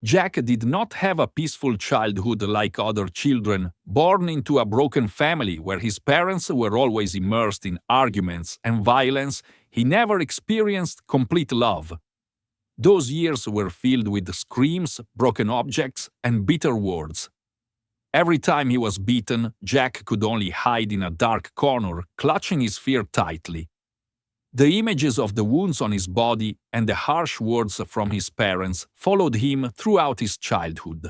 Jack did not have a peaceful childhood like other children, born into a broken family where his parents were always immersed in arguments and violence. He never experienced complete love. Those years were filled with screams, broken objects, and bitter words. Every time he was beaten, Jack could only hide in a dark corner, clutching his fear tightly. The images of the wounds on his body and the harsh words from his parents followed him throughout his childhood.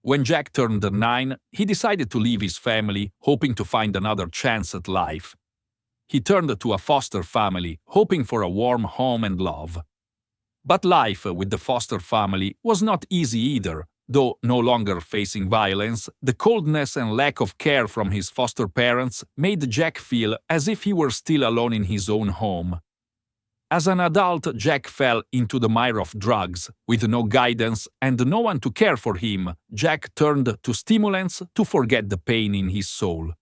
When Jack turned 9, he decided to leave his family, hoping to find another chance at life. He turned to a foster family, hoping for a warm home and love. But life with the foster family was not easy either. Though no longer facing violence, the coldness and lack of care from his foster parents made Jack feel as if he were still alone in his own home. As an adult, Jack fell into the mire of drugs. With no guidance and no one to care for him, Jack turned to stimulants to forget the pain in his soul.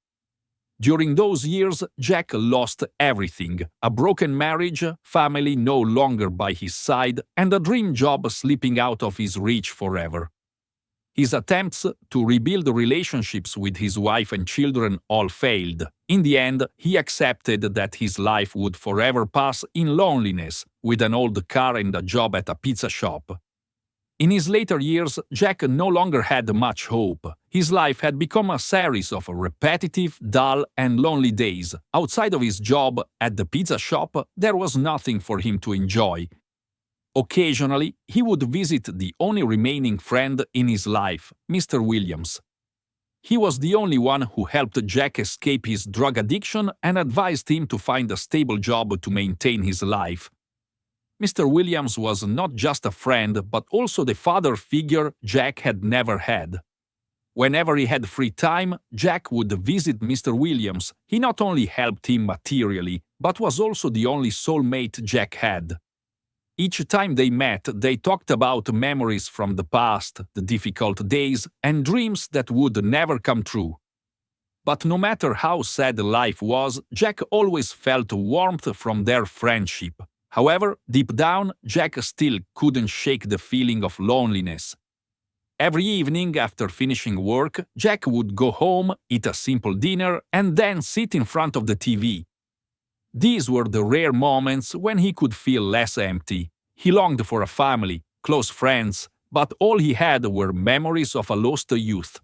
During those years, Jack lost everything: a broken marriage, family no longer by his side, and a dream job slipping out of his reach forever. His attempts to rebuild relationships with his wife and children all failed. In the end, he accepted that his life would forever pass in loneliness, with an old car and a job at a pizza shop. In his later years, Jack no longer had much hope. His life had become a series of repetitive, dull, and lonely days. Outside of his job at the pizza shop, there was nothing for him to enjoy. Occasionally, he would visit the only remaining friend in his life, Mr. Williams. He was the only one who helped Jack escape his drug addiction and advised him to find a stable job to maintain his life. Mr. Williams was not just a friend, but also the father figure Jack had never had. Whenever he had free time, Jack would visit Mr. Williams. He not only helped him materially, but was also the only soulmate Jack had. Each time they met, they talked about memories from the past, the difficult days, and dreams that would never come true. But no matter how sad life was, Jack always felt warmth from their friendship. However, deep down, Jack still couldn't shake the feeling of loneliness. Every evening after finishing work, Jack would go home, eat a simple dinner, and then sit in front of the TV. These were the rare moments when he could feel less empty. He longed for a family, close friends, but all he had were memories of a lost youth.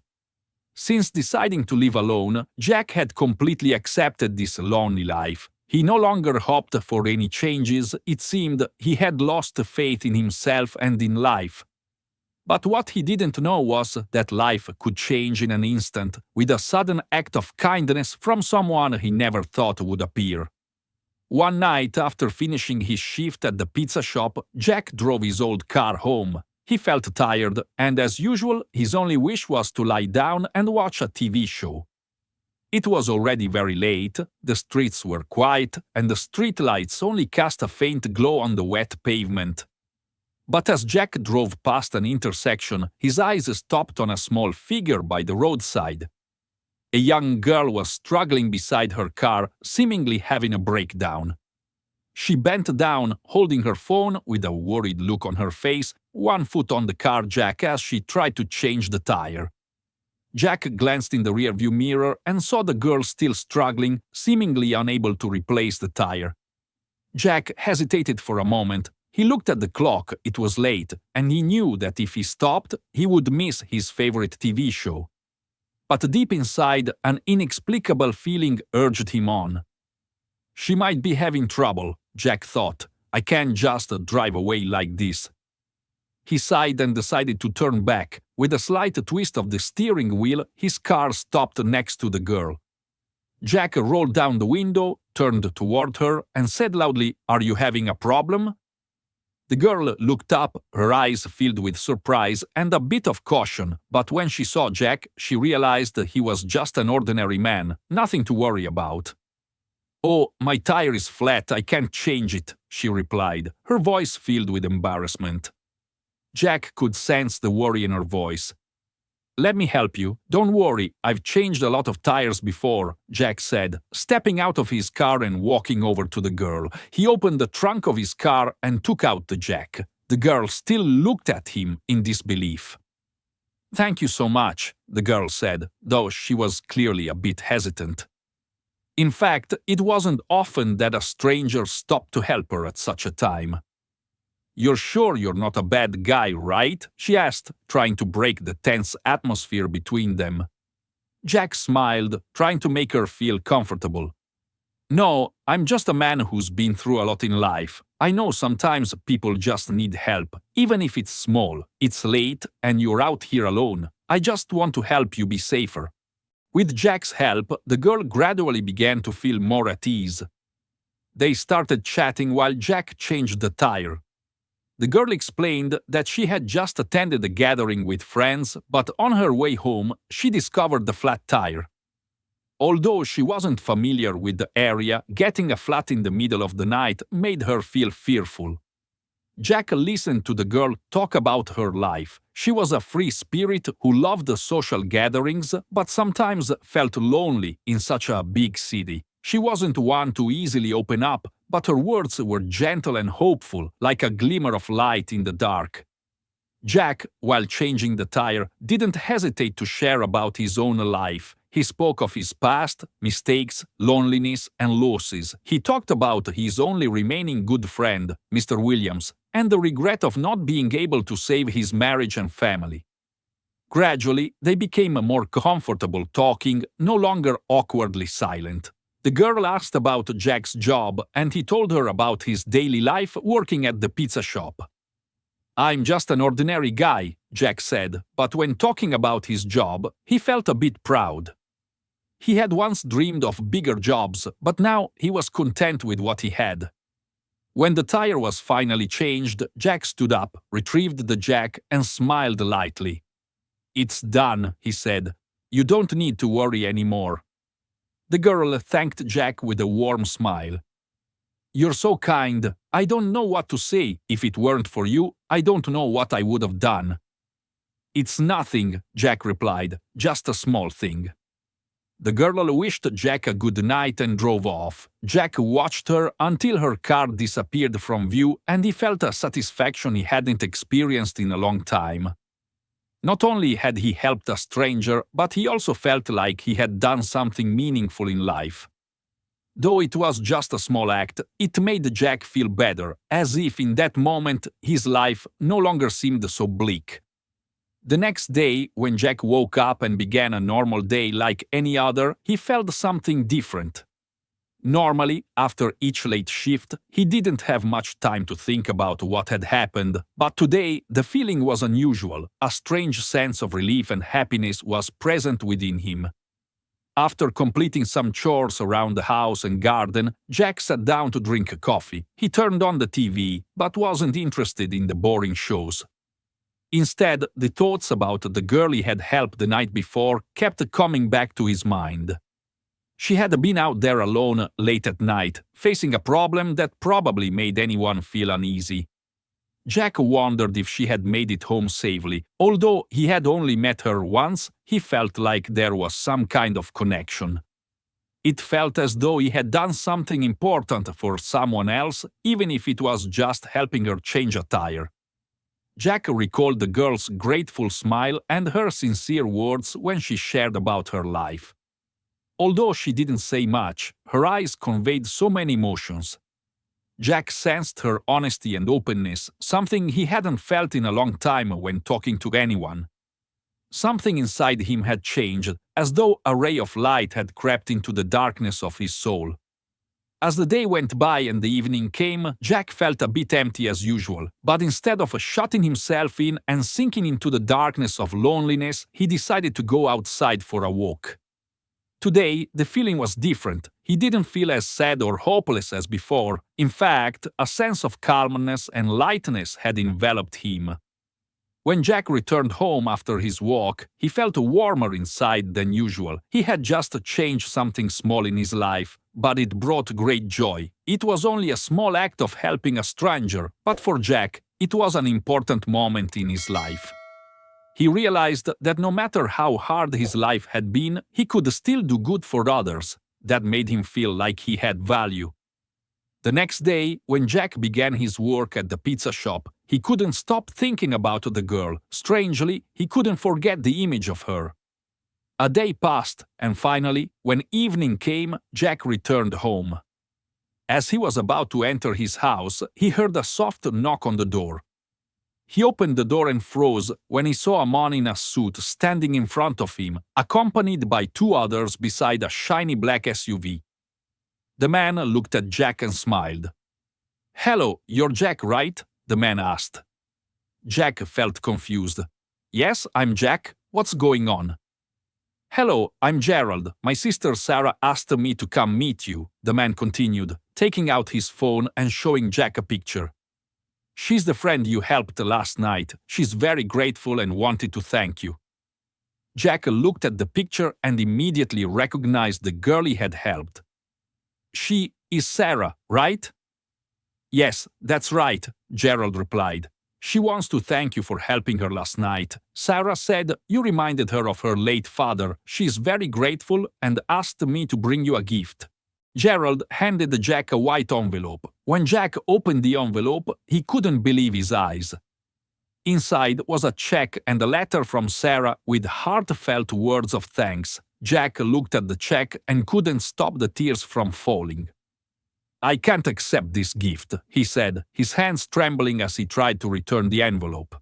Since deciding to live alone, Jack had completely accepted this lonely life. He no longer hoped for any changes. It seemed he had lost faith in himself and in life. But what he didn't know was that life could change in an instant, with a sudden act of kindness from someone he never thought would appear. One night, after finishing his shift at the pizza shop, Jack drove his old car home. He felt tired, and as usual, his only wish was to lie down and watch a TV show. It was already very late, the streets were quiet, and the streetlights only cast a faint glow on the wet pavement. But as Jack drove past an intersection, his eyes stopped on a small figure by the roadside. A young girl was struggling beside her car, seemingly having a breakdown. She bent down, holding her phone with a worried look on her face, one foot on the car jack as she tried to change the tire. Jack glanced in the rearview mirror and saw the girl still struggling, seemingly unable to replace the tire. Jack hesitated for a moment. He looked at the clock, it was late, and he knew that if he stopped, he would miss his favorite TV show. But deep inside, an inexplicable feeling urged him on. She might be having trouble, Jack thought. I can't just drive away like this. He sighed and decided to turn back. With a slight twist of the steering wheel, his car stopped next to the girl. Jack rolled down the window, turned toward her, and said loudly, "Are you having a problem?" The girl looked up, her eyes filled with surprise and a bit of caution, but when she saw Jack, she realized he was just an ordinary man, nothing to worry about. "Oh, my tire is flat, I can't change it," she replied, her voice filled with embarrassment. Jack could sense the worry in her voice. "Let me help you. Don't worry, I've changed a lot of tires before," Jack said, stepping out of his car and walking over to the girl. He opened the trunk of his car and took out the jack. The girl still looked at him in disbelief. "Thank you so much," the girl said, though she was clearly a bit hesitant. In fact, it wasn't often that a stranger stopped to help her at such a time. "You're sure you're not a bad guy, right?" she asked, trying to break the tense atmosphere between them. Jack smiled, trying to make her feel comfortable. "No, I'm just a man who's been through a lot in life. I know sometimes people just need help, even if it's small. It's late and you're out here alone. I just want to help you be safer." With Jack's help, the girl gradually began to feel more at ease. They started chatting while Jack changed the tire. The girl explained that she had just attended a gathering with friends, but on her way home, she discovered the flat tire. Although she wasn't familiar with the area, getting a flat in the middle of the night made her feel fearful. Jack listened to the girl talk about her life. She was a free spirit who loved the social gatherings, but sometimes felt lonely in such a big city. She wasn't one to easily open up, but her words were gentle and hopeful, like a glimmer of light in the dark. Jack, while changing the tire, didn't hesitate to share about his own life. He spoke of his past, mistakes, loneliness, and losses. He talked about his only remaining good friend, Mr. Williams, and the regret of not being able to save his marriage and family. Gradually, they became more comfortable talking, no longer awkwardly silent. The girl asked about Jack's job, and he told her about his daily life working at the pizza shop. "I'm just an ordinary guy," Jack said, but when talking about his job, he felt a bit proud. He had once dreamed of bigger jobs, but now he was content with what he had. When the tire was finally changed, Jack stood up, retrieved the jack, and smiled lightly. "It's done," he said. "You don't need to worry anymore." The girl thanked Jack with a warm smile. "You're so kind. I don't know what to say. If it weren't for you, I don't know what I would have done." "It's nothing," Jack replied, "just a small thing." The girl wished Jack a good night and drove off. Jack watched her until her car disappeared from view, and he felt a satisfaction he hadn't experienced in a long time. Not only had he helped a stranger, but he also felt like he had done something meaningful in life. Though it was just a small act, it made Jack feel better, as if in that moment his life no longer seemed so bleak. The next day, when Jack woke up and began a normal day like any other, he felt something different. Normally, after each late shift, he didn't have much time to think about what had happened, but today the feeling was unusual. A strange sense of relief and happiness was present within him. After completing some chores around the house and garden, Jack sat down to drink coffee. He turned on the TV, but wasn't interested in the boring shows. Instead, the thoughts about the girl he had helped the night before kept coming back to his mind. She had been out there alone late at night, facing a problem that probably made anyone feel uneasy. Jack wondered if she had made it home safely. Although he had only met her once, he felt like there was some kind of connection. It felt as though he had done something important for someone else, even if it was just helping her change a tire. Jack recalled the girl's grateful smile and her sincere words when she shared about her life. Although she didn't say much, her eyes conveyed so many emotions. Jack sensed her honesty and openness, something he hadn't felt in a long time when talking to anyone. Something inside him had changed, as though a ray of light had crept into the darkness of his soul. As the day went by and the evening came, Jack felt a bit empty as usual, but instead of shutting himself in and sinking into the darkness of loneliness, he decided to go outside for a walk. Today, the feeling was different. He didn't feel as sad or hopeless as before. In fact, a sense of calmness and lightness had enveloped him. When Jack returned home after his walk, he felt warmer inside than usual. He had just changed something small in his life, but it brought great joy. It was only a small act of helping a stranger, but for Jack, it was an important moment in his life. He realized that no matter how hard his life had been, he could still do good for others. That made him feel like he had value. The next day, when Jack began his work at the pizza shop, he couldn't stop thinking about the girl. Strangely, he couldn't forget the image of her. A day passed, and finally, when evening came, Jack returned home. As he was about to enter his house, he heard a soft knock on the door. He opened the door and froze when he saw a man in a suit standing in front of him, accompanied by two others beside a shiny black SUV. The man looked at Jack and smiled. "Hello, you're Jack, right?" the man asked. Jack felt confused. "Yes, I'm Jack. What's going on?" "Hello, I'm Gerald. My sister Sarah asked me to come meet you," the man continued, taking out his phone and showing Jack a picture. "She's the friend you helped last night. She's very grateful and wanted to thank you." Jack looked at the picture and immediately recognized the girl he had helped. "She is Sarah, right?" "Yes, that's right," Gerald replied. "She wants to thank you for helping her last night. Sarah said you reminded her of her late father. She is very grateful and asked me to bring you a gift." Gerald handed Jack a white envelope. When Jack opened the envelope, he couldn't believe his eyes. Inside was a check and a letter from Sarah with heartfelt words of thanks. Jack looked at the check and couldn't stop the tears from falling. "I can't accept this gift," he said, his hands trembling as he tried to return the envelope.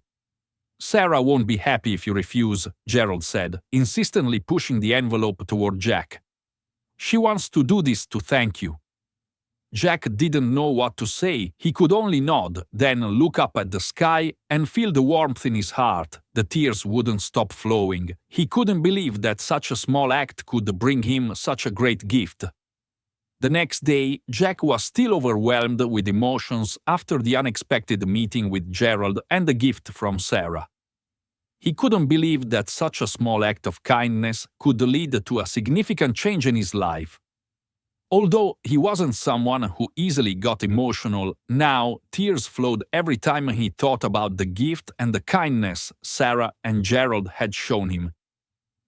"Sarah won't be happy if you refuse," Gerald said, insistently pushing the envelope toward Jack. "She wants to do this to thank you." Jack didn't know what to say. He could only nod, then look up at the sky and feel the warmth in his heart. The tears wouldn't stop flowing. He couldn't believe that such a small act could bring him such a great gift. The next day, Jack was still overwhelmed with emotions after the unexpected meeting with Gerald and the gift from Sarah. He couldn't believe that such a small act of kindness could lead to a significant change in his life. Although he wasn't someone who easily got emotional, now tears flowed every time he thought about the gift and the kindness Sarah and Gerald had shown him.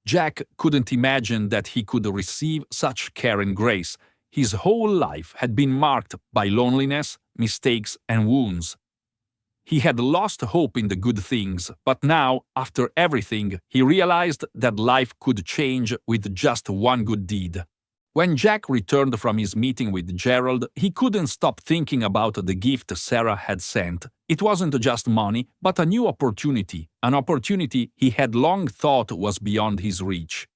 Jack couldn't imagine that he could receive such care and grace. His whole life had been marked by loneliness, mistakes, and wounds. He had lost hope in the good things, but now, after everything, he realized that life could change with just one good deed. When Jack returned from his meeting with Gerald, he couldn't stop thinking about the gift Sarah had sent. It wasn't just money, but a new opportunity, an opportunity he had long thought was beyond his reach.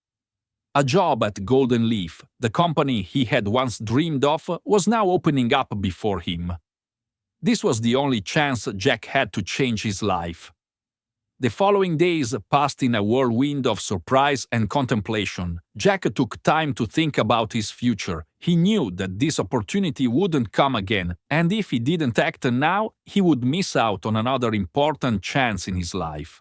A job at Golden Leaf, the company he had once dreamed of, was now opening up before him. This was the only chance Jack had to change his life. The following days passed in a whirlwind of surprise and contemplation. Jack took time to think about his future. He knew that this opportunity wouldn't come again, and if he didn't act now, he would miss out on another important chance in his life.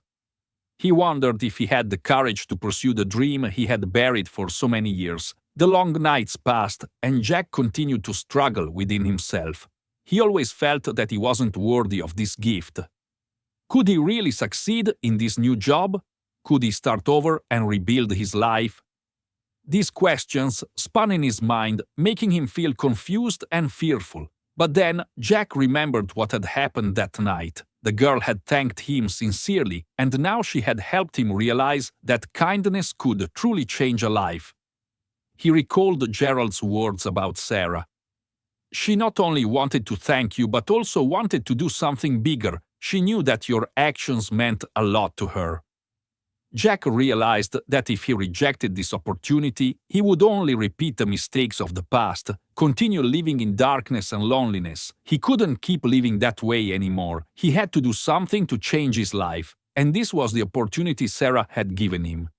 He wondered if he had the courage to pursue the dream he had buried for so many years. The long nights passed, and Jack continued to struggle within himself. He always felt that he wasn't worthy of this gift. Could he really succeed in this new job? Could he start over and rebuild his life? These questions spun in his mind, making him feel confused and fearful. But then Jack remembered what had happened that night. The girl had thanked him sincerely, and now she had helped him realize that kindness could truly change a life. He recalled Gerald's words about Sarah. "She not only wanted to thank you, but also wanted to do something bigger. She knew that your actions meant a lot to her." Jack realized that if he rejected this opportunity, he would only repeat the mistakes of the past, continue living in darkness and loneliness. He couldn't keep living that way anymore. He had to do something to change his life, and this was the opportunity Sarah had given him.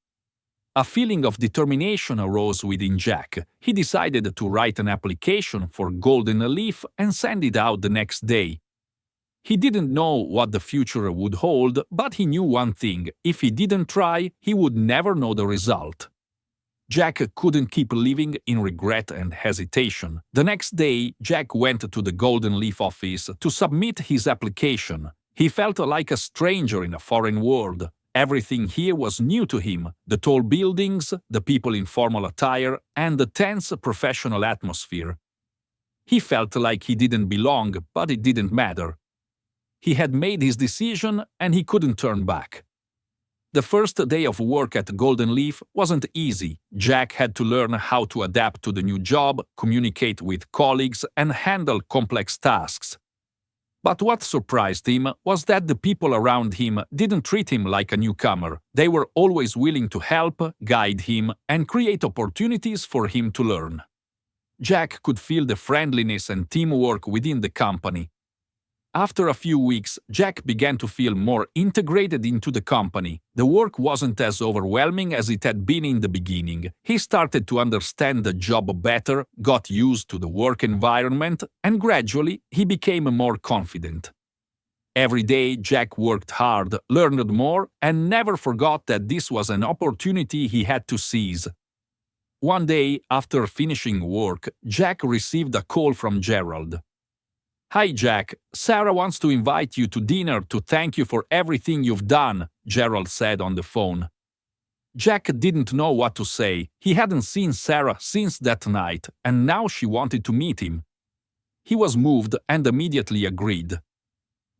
A feeling of determination arose within Jack. He decided to write an application for Golden Leaf and send it out the next day. He didn't know what the future would hold, but he knew one thing: if he didn't try, he would never know the result. Jack couldn't keep living in regret and hesitation. The next day, Jack went to the Golden Leaf office to submit his application. He felt like a stranger in a foreign world. Everything here was new to him: the tall buildings, the people in formal attire, and the tense professional atmosphere. He felt like he didn't belong, but it didn't matter. He had made his decision and he couldn't turn back. The first day of work at Golden Leaf wasn't easy. Jack had to learn how to adapt to the new job, communicate with colleagues, and handle complex tasks. But what surprised him was that the people around him didn't treat him like a newcomer. They were always willing to help, guide him, and create opportunities for him to learn. Jack could feel the friendliness and teamwork within the company. After a few weeks, Jack began to feel more integrated into the company. The work wasn't as overwhelming as it had been in the beginning. He started to understand the job better, got used to the work environment, and gradually he became more confident. Every day, Jack worked hard, learned more, and never forgot that this was an opportunity he had to seize. One day, after finishing work, Jack received a call from Gerald. "Hi Jack, Sarah wants to invite you to dinner to thank you for everything you've done," Gerald said on the phone. Jack didn't know what to say. He hadn't seen Sarah since that night, and now she wanted to meet him. He was moved and immediately agreed.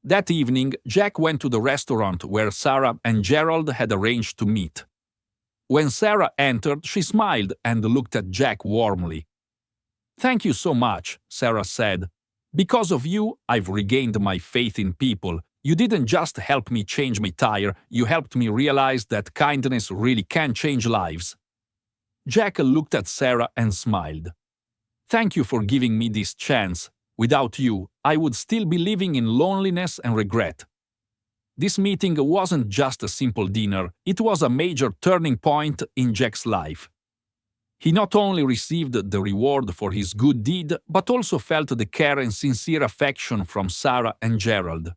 That evening, Jack went to the restaurant where Sarah and Gerald had arranged to meet. When Sarah entered, she smiled and looked at Jack warmly. "Thank you so much," Sarah said. "Because of you, I've regained my faith in people. You didn't just help me change my tire, you helped me realize that kindness really can change lives." Jack looked at Sarah and smiled. "Thank you for giving me this chance. Without you, I would still be living in loneliness and regret." This meeting wasn't just a simple dinner, it was a major turning point in Jack's life. He not only received the reward for his good deed, but also felt the care and sincere affection from Sarah and Gerald.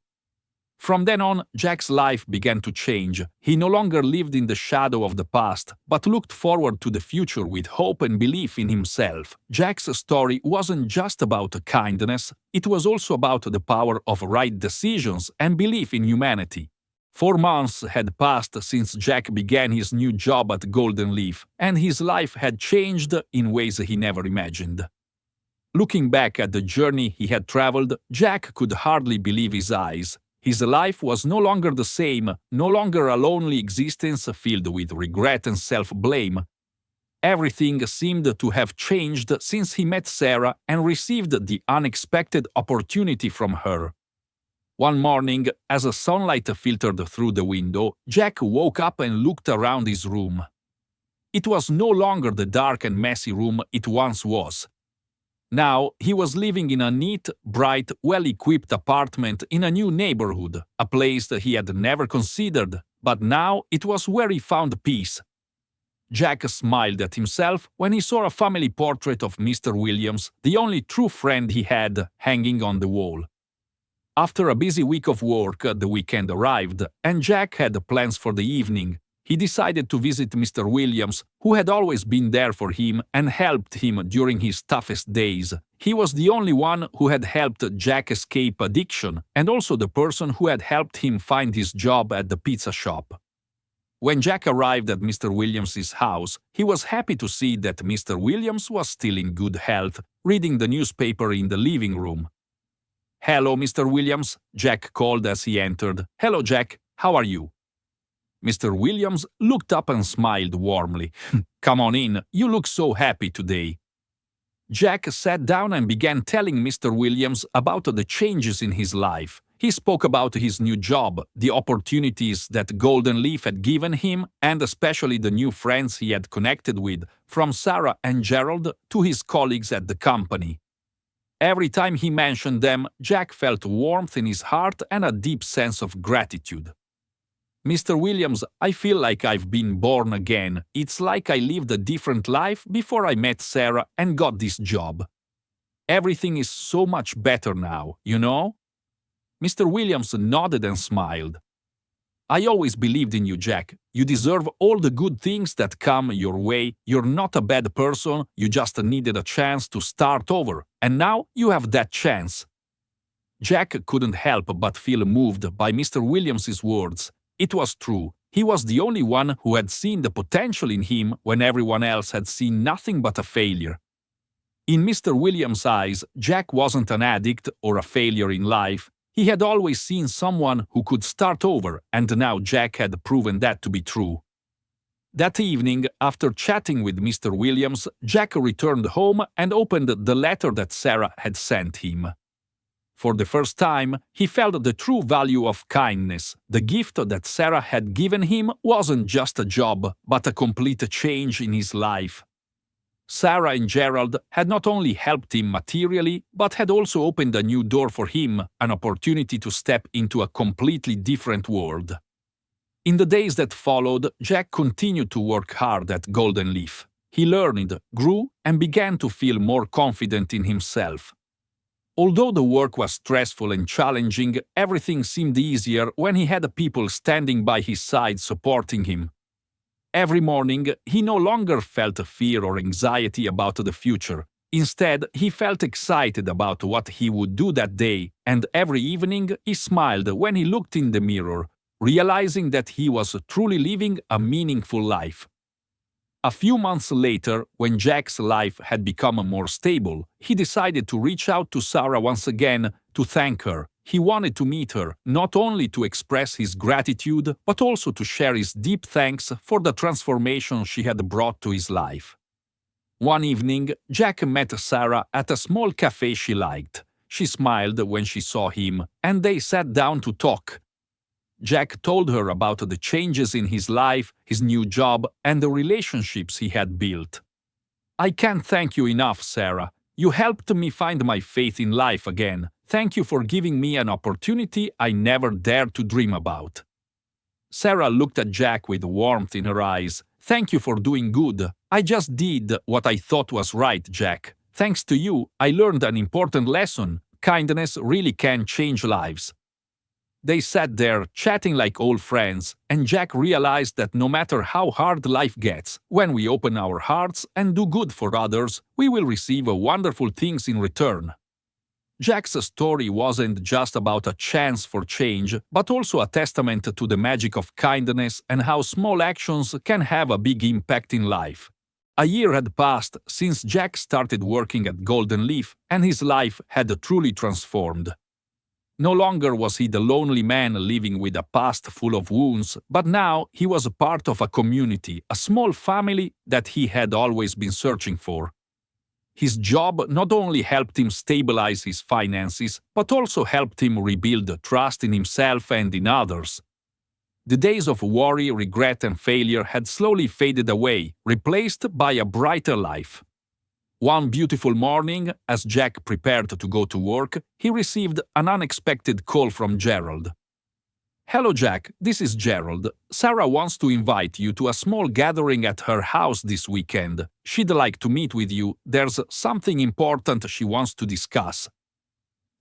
From then on, Jack's life began to change. He no longer lived in the shadow of the past, but looked forward to the future with hope and belief in himself. Jack's story wasn't just about kindness, it was also about the power of right decisions and belief in humanity. 4 months had passed since Jack began his new job at Golden Leaf, and his life had changed in ways he never imagined. Looking back at the journey he had traveled, Jack could hardly believe his eyes. His life was no longer the same, no longer a lonely existence filled with regret and self-blame. Everything seemed to have changed since he met Sarah and received the unexpected opportunity from her. One morning, as sunlight filtered through the window, Jack woke up and looked around his room. It was no longer the dark and messy room it once was. Now, he was living in a neat, bright, well-equipped apartment in a new neighborhood, a place that he had never considered, but now it was where he found peace. Jack smiled at himself when he saw a family portrait of Mr. Williams, the only true friend he had, hanging on the wall. After a busy week of work, the weekend arrived, and Jack had plans for the evening. He decided to visit Mr. Williams, who had always been there for him and helped him during his toughest days. He was the only one who had helped Jack escape addiction, and also the person who had helped him find his job at the pizza shop. When Jack arrived at Mr. Williams's house, he was happy to see that Mr. Williams was still in good health, reading the newspaper in the living room. "Hello, Mr. Williams," Jack called as he entered. "Hello, Jack. How are you?" Mr. Williams looked up and smiled warmly. "Come on in. You look so happy today." Jack sat down and began telling Mr. Williams about the changes in his life. He spoke about his new job, the opportunities that Golden Leaf had given him, and especially the new friends he had connected with, from Sarah and Gerald to his colleagues at the company. Every time he mentioned them, Jack felt warmth in his heart and a deep sense of gratitude. "Mr. Williams, I feel like I've been born again. It's like I lived a different life before I met Sarah and got this job. Everything is so much better now, you know?" Mr. Williams nodded and smiled. "I always believed in you, Jack. You deserve all the good things that come your way. You're not a bad person, you just needed a chance to start over, and now you have that chance." Jack couldn't help but feel moved by Mr. Williams's words. It was true. He was the only one who had seen the potential in him when everyone else had seen nothing but a failure. In Mr. Williams' eyes, Jack wasn't an addict or a failure in life. He had always seen someone who could start over, and now Jack had proven that to be true. That evening, after chatting with Mr. Williams, Jack returned home and opened the letter that Sarah had sent him. For the first time, he felt the true value of kindness. The gift that Sarah had given him wasn't just a job, but a complete change in his life. Sarah and Gerald had not only helped him materially, but had also opened a new door for him, an opportunity to step into a completely different world. In the days that followed, Jack continued to work hard at Golden Leaf. He learned, grew, and began to feel more confident in himself. Although the work was stressful and challenging, everything seemed easier when he had people standing by his side supporting him. Every morning, he no longer felt fear or anxiety about the future. Instead, he felt excited about what he would do that day, and every evening he smiled when he looked in the mirror, realizing that he was truly living a meaningful life. A few months later, when Jack's life had become more stable, he decided to reach out to Sarah once again to thank her. He wanted to meet her, not only to express his gratitude, but also to share his deep thanks for the transformation she had brought to his life. One evening, Jack met Sarah at a small cafe she liked. She smiled when she saw him, and they sat down to talk. Jack told her about the changes in his life, his new job, and the relationships he had built. "I can't thank you enough, Sarah. You helped me find my faith in life again. Thank you for giving me an opportunity I never dared to dream about." Sarah looked at Jack with warmth in her eyes. "Thank you for doing good. I just did what I thought was right, Jack. Thanks to you, I learned an important lesson. Kindness really can change lives." They sat there, chatting like old friends, and Jack realized that no matter how hard life gets, when we open our hearts and do good for others, we will receive wonderful things in return. Jack's story wasn't just about a chance for change, but also a testament to the magic of kindness and how small actions can have a big impact in life. A year had passed since Jack started working at Golden Leaf, and his life had truly transformed. No longer was he the lonely man living with a past full of wounds, but now he was a part of a community, a small family that he had always been searching for. His job not only helped him stabilize his finances, but also helped him rebuild trust in himself and in others. The days of worry, regret, and failure had slowly faded away, replaced by a brighter life. One beautiful morning, as Jack prepared to go to work, he received an unexpected call from Gerald. "Hello, Jack, this is Gerald. Sarah wants to invite you to a small gathering at her house this weekend. She'd like to meet with you. There's something important she wants to discuss."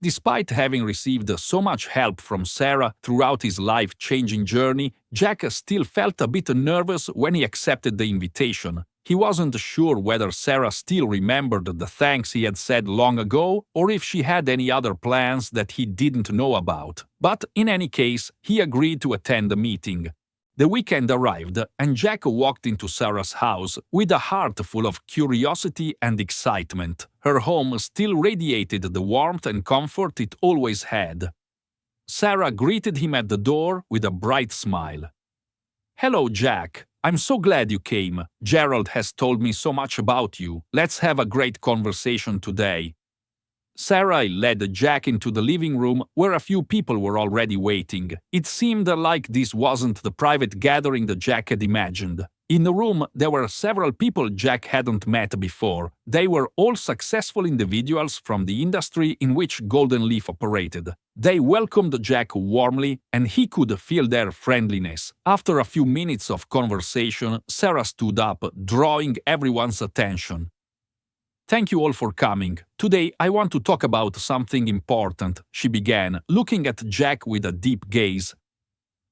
Despite having received so much help from Sarah throughout his life-changing journey, Jack still felt a bit nervous when he accepted the invitation. He wasn't sure whether Sarah still remembered the thanks he had said long ago, or if she had any other plans that he didn't know about. But in any case, he agreed to attend the meeting. The weekend arrived, and Jack walked into Sarah's house with a heart full of curiosity and excitement. Her home still radiated the warmth and comfort it always had. Sarah greeted him at the door with a bright smile. "Hello, Jack. I'm so glad you came. Gerald has told me so much about you. Let's have a great conversation today." Sarah led Jack into the living room where a few people were already waiting. It seemed like this wasn't the private gathering that Jack had imagined. In the room, there were several people Jack hadn't met before. They were all successful individuals from the industry in which Golden Leaf operated. They welcomed Jack warmly, and he could feel their friendliness. After a few minutes of conversation, Sarah stood up, drawing everyone's attention. "Thank you all for coming. Today I want to talk about something important," she began, looking at Jack with a deep gaze.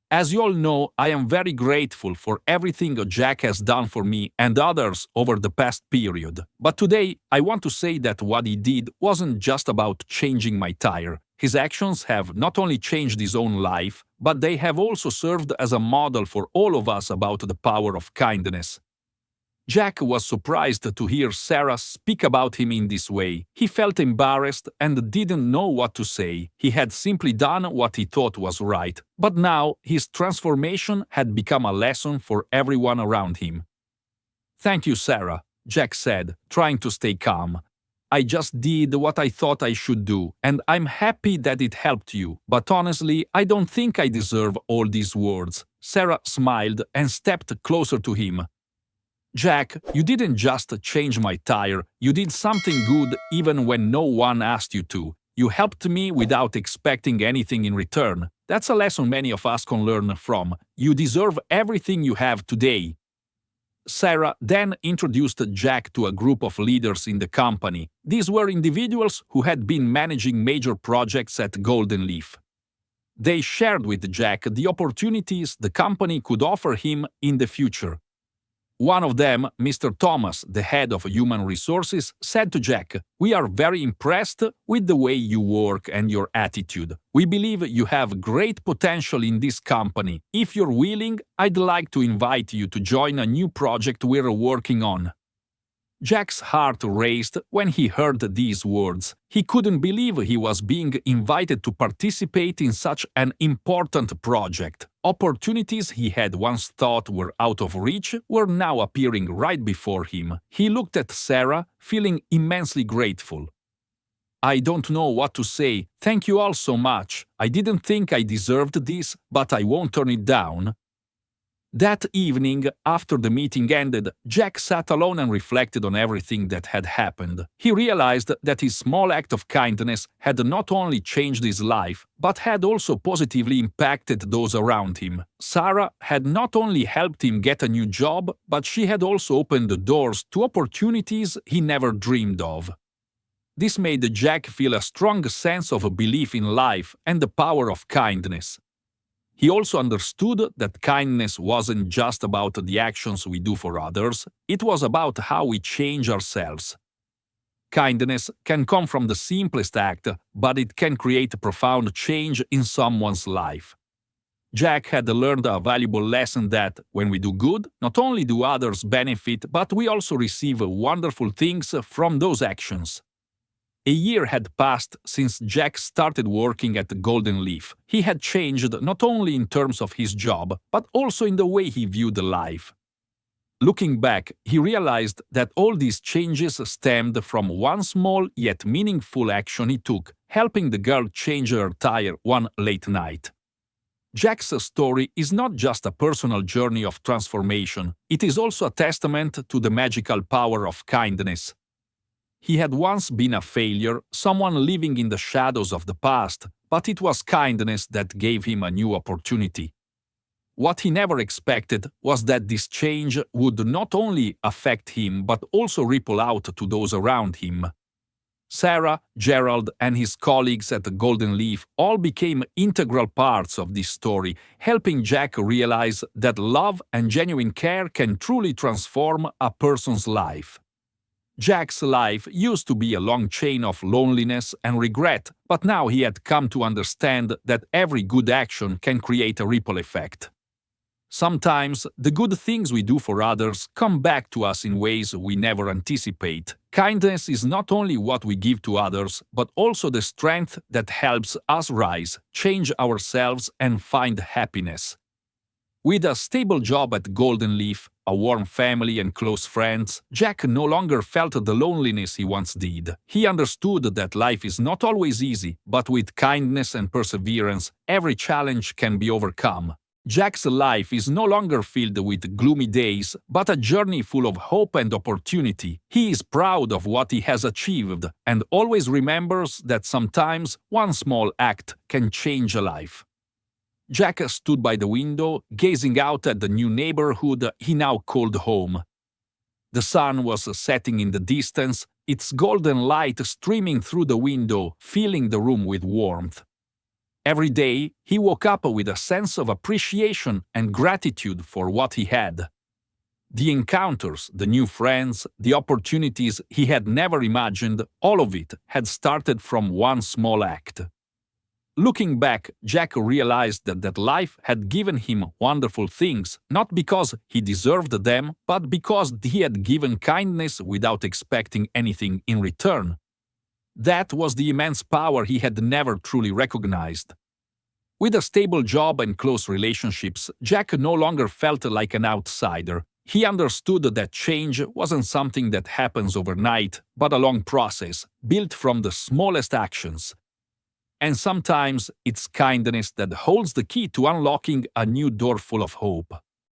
"As you all know, I am very grateful for everything Jack has done for me and others over the past period. But today, I want to say that what he did wasn't just about changing my tire. His actions have not only changed his own life, but they have also served as a model for all of us about the power of kindness. Jack was surprised to hear Sarah speak about him in this way. He felt embarrassed and didn't know what to say. He had simply done what he thought was right, but now his transformation had become a lesson for everyone around him. "Thank you, Sarah," Jack said, trying to stay calm. "I just did what I thought I should do, and I'm happy that it helped you. But honestly, I don't think I deserve all these words." Sarah smiled and stepped closer to him. "Jack, you didn't just change my tire, you did something good even when no one asked you to. You helped me without expecting anything in return. That's a lesson many of us can learn from. You deserve everything you have today." Sarah then introduced Jack to a group of leaders in the company. These were individuals who had been managing major projects at Golden Leaf. They shared with Jack the opportunities the company could offer him in the future. One of them, Mr. Thomas, the head of human resources, said to Jack, "We are very impressed with the way you work and your attitude. We believe you have great potential in this company. If you're willing, I'd like to invite you to join a new project we're working on." Jack's heart raced when he heard these words. He couldn't believe he was being invited to participate in such an important project. Opportunities he had once thought were out of reach were now appearing right before him. He looked at Sarah, feeling immensely grateful. "I don't know what to say. Thank you all so much. I didn't think I deserved this, but I won't turn it down." That evening, after the meeting ended, Jack sat alone and reflected on everything that had happened. He realized that his small act of kindness had not only changed his life, but had also positively impacted those around him. Sarah had not only helped him get a new job, but she had also opened the doors to opportunities he never dreamed of. This made Jack feel a strong sense of belief in life and the power of kindness. He also understood that kindness wasn't just about the actions we do for others, it was about how we change ourselves. Kindness can come from the simplest act, but it can create profound change in someone's life. Jack had learned a valuable lesson that, when we do good, not only do others benefit, but we also receive wonderful things from those actions. A year had passed since Jack started working at Golden Leaf. He had changed not only in terms of his job, but also in the way he viewed life. Looking back, he realized that all these changes stemmed from one small yet meaningful action he took, helping the girl change her tire one late night. Jack's story is not just a personal journey of transformation, it is also a testament to the magical power of kindness. He had once been a failure, someone living in the shadows of the past, but it was kindness that gave him a new opportunity. What he never expected was that this change would not only affect him but also ripple out to those around him. Sarah, Gerald, and his colleagues at the Golden Leaf all became integral parts of this story, helping Jack realize that love and genuine care can truly transform a person's life. Jack's life used to be a long chain of loneliness and regret, but now he had come to understand that every good action can create a ripple effect. Sometimes, the good things we do for others come back to us in ways we never anticipate. Kindness is not only what we give to others, but also the strength that helps us rise, change ourselves, and find happiness. With a stable job at Golden Leaf, a warm family and close friends, Jack no longer felt the loneliness he once did. He understood that life is not always easy, but with kindness and perseverance, every challenge can be overcome. Jack's life is no longer filled with gloomy days, but a journey full of hope and opportunity. He is proud of what he has achieved and always remembers that sometimes one small act can change a life. Jack stood by the window, gazing out at the new neighborhood he now called home. The sun was setting in the distance, its golden light streaming through the window, filling the room with warmth. Every day, he woke up with a sense of appreciation and gratitude for what he had. The encounters, the new friends, the opportunities he had never imagined, all of it had started from one small act. Looking back, Jack realized that life had given him wonderful things, not because he deserved them, but because he had given kindness without expecting anything in return. That was the immense power he had never truly recognized. With a stable job and close relationships, Jack no longer felt like an outsider. He understood that change wasn't something that happens overnight, but a long process, built from the smallest actions. And sometimes it's kindness that holds the key to unlocking a new door full of hope.